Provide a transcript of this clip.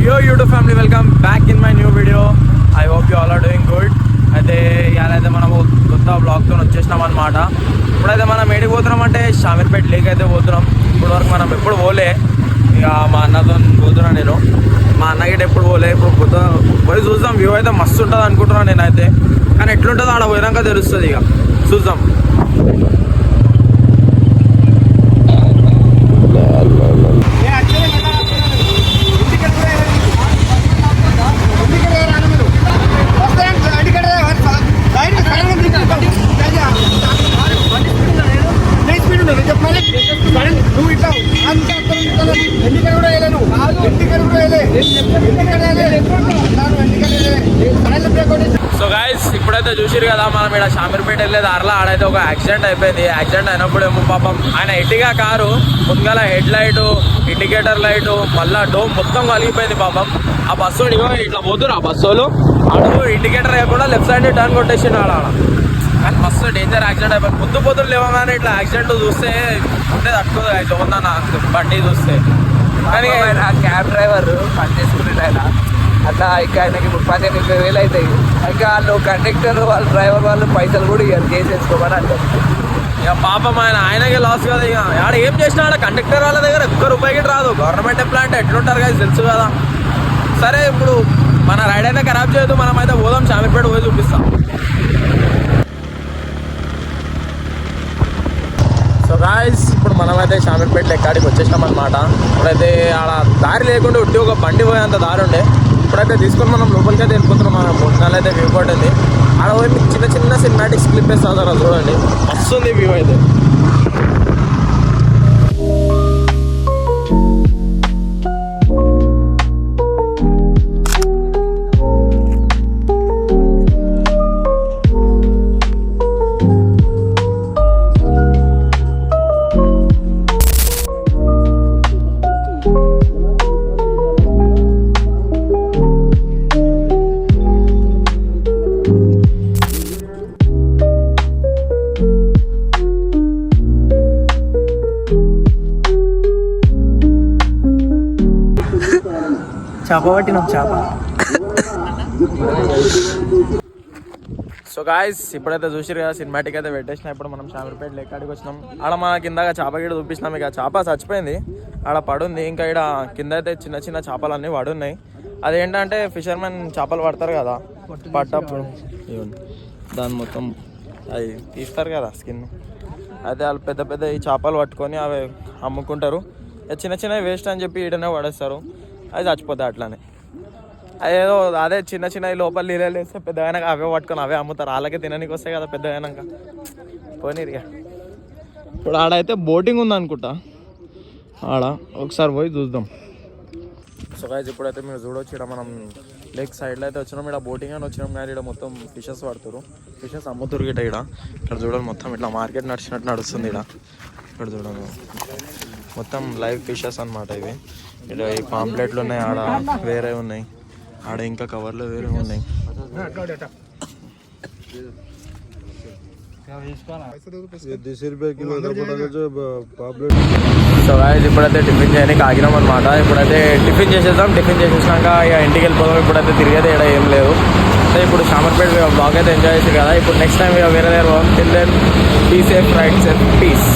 Yo YouTube family, welcome back in my new video. I hope you all are doing good. అయితే ఇవాళైతే మనము కొత్త బ్లాగ్తో వచ్చేసినాం అనమాట. ఇప్పుడైతే మనం ఏడికి పోతున్నాం అంటే షామీర్పేట లేక్ అయితే పోతున్నాం. ఇప్పుడు వరకు మనం ఎప్పుడు పోలే, ఇక మా అన్నతో పోతున్నా నేను. మా అన్నగిட்ட ఎప్పుడు పోలే, ఇప్పుడు కొత్త పోయి చూద్దాం. వ్యూ అయితే మస్తు ఉంటుంది అనుకుంటున్నాను నేనైతే, కానీ ఎట్లుంటుందో ఆడ పోయినాక తెలుస్తుంది. ఇక చూద్దాం. సో గైస్, ఇప్పుడైతే చూసిరు కదా, మనం ఇక్కడ షామీర్పేట వెళ్ళే దారిలో ఆడైతే ఒక యాక్సిడెంట్ అయిపోయింది. యాక్సిడెంట్ అయినప్పుడేమో పాపం ఆయన ఎట్టిగా కారు ముందుగల హెడ్ లైటు, ఇండికేటర్ లైటు, మళ్ళా డోమ్ మొత్తం కలిగిపోయింది పాపం. ఆ బస్సు ఇట్లా పోతురు, ఆ బస్సులు అడుగు ఇండికేటర్ వేయకుండా లెఫ్ట్ సైడ్ టర్న్ కొట్టేసిండు ఆడ. కానీ మస్తు డేంజర్ యాక్సిడెంట్ అయిపోయింది. ముందు పోతులు లేవగానే ఇట్లా యాక్సిడెంట్ చూస్తే అంటే తట్టుకోదు అయితే ఉందా బండి చూస్తే. కానీ క్యాబ్ డ్రైవర్ పని చేసుకునేది ఆయన అట్లా ఇంకా ఆయనకి 15,000 అవుతాయి. ఇంకా వాళ్ళు కండక్టర్ వాళ్ళు డ్రైవర్ వాళ్ళు పైసలు కూడా ఇక చేసేసుకోమని అంటారు. ఇక పాపం ఆయనకే లాస్ కదా. ఇక ఆడ ఏం చేసినా ఆడ కండక్టర్ వాళ్ళ దగ్గర ₹1 రాదు. గవర్నమెంట్ ఎంప్లాయ్ అంటే ఎట్లుంటారు కదా, తెలుసు కదా. సరే, ఇప్పుడు మన రైడ్ అయినా ఖరాబ్ చేయదు, మనం అయితే పోదాం షామీర్పేట పోయి చూపిస్తాం. సో గాయ్స్, ఇప్పుడు మనమైతే షామీర్పేట ఎక్కడికి వచ్చేసినాం అనమాట. ఇప్పుడైతే ఆడ దారి లేకుండా ఉట్టి ఒక బండి పోయేంత దారి ఉండే. ఇప్పుడైతే తీసుకొని మనం లోపలికి అయితే వెళ్ళిపోతున్నాం. మన భోజనాలు అయితే వ్యూ పాయింట్ ఉంది. ఆడ పోయి మీకు చిన్న చిన్న సినిమాటిక్స్ క్లిప్ వేస్తారు, చూడండి, మస్తు ఉంది వ్యూ అయితే. చేప పట్టినాం, చేప. సో గాయస్, ఇప్పుడైతే చూసిరు కదా, సినిమాటిక్ అయితే పెట్టేసిన. ఇప్పుడు మనం షామీర్పేట ఎక్కడికి వచ్చినాం. ఆడ మన కిందగా చేప గిడ చూపించినాం. ఇక చేప చచ్చిపోయింది, ఆడ పడుంది. ఇంకా ఇక్కడ కింద అయితే చిన్న చిన్న చేపలు అన్నీ పడున్నాయి. అదేంటంటే ఫిషర్మెన్ చేపలు పడతారు కదా, పట్టప్పుడు దాన్ని మొత్తం అవి తీస్తారు కదా స్కిన్. అయితే వాళ్ళు పెద్ద పెద్ద ఈ చేపలు పట్టుకొని అవి అమ్ముకుంటారు. చిన్న చిన్నవి వేస్ట్ అని చెప్పి ఈడనే పడేస్తారు, అది చచ్చిపోతాయి అట్లానే. అదేదో అదే చిన్న చిన్నవి లోపల నీళ్ళు వేస్తే పెద్దగా అవే పట్టుకొని అవే అమ్ముతారు. వాళ్ళకే తినడానికి వస్తాయి కదా పెద్దగా పోనీరిగా. ఇప్పుడు ఆడైతే బోటింగ్ ఉందనుకుంటా, ఆడ ఒకసారి పోయి చూద్దాం. సో గైస్, ఇప్పుడైతే మీరు చూడవచ్చు, ఇక్కడ మనం లేక్ సైడ్లో అయితే వచ్చినాం. ఇక్కడ బోటింగ్ అని వచ్చినాం, కానీ ఇక్కడ మొత్తం ఫిషెస్ పడుతురు, ఫిషెస్ అమ్ముతురు గిట్ట. ఇక్కడ చూడండి, మొత్తం ఇట్లా మార్కెట్ నడిచినట్టు నడుస్తుంది. ఇక్కడ చూడండి, మొత్తం లైవ్ ఫిషెస్ అనమాట ఇవి. ఇక్కడ ఈ పాంప్లెట్లు ఉన్నాయి, ఆడ వేరే ఉన్నాయి, ఆడ ఇంకా కవర్లు వేరే ఉన్నాయి. సో గాయ్స్, ఇప్పుడైతే టిఫిన్ చేయడానికి ఆగినాం అనమాట. ఇప్పుడైతే టిఫిన్ చేసేద్దాం. టిఫిన్ చేసేసినాక ఇక ఇంటికి వెళ్ళిపోదాం. ఇప్పుడైతే తిరిగేది ఇక్కడ ఏం లేదు. సో ఇప్పుడు షామీర్పేట బ్లాగ్ అయితే ఎంజాయ్ చేసారు కదా. ఇప్పుడు నెక్స్ట్ టైం ఇక వేరే దగ్గర పోదాం. Till then be safe, ride safe, piece.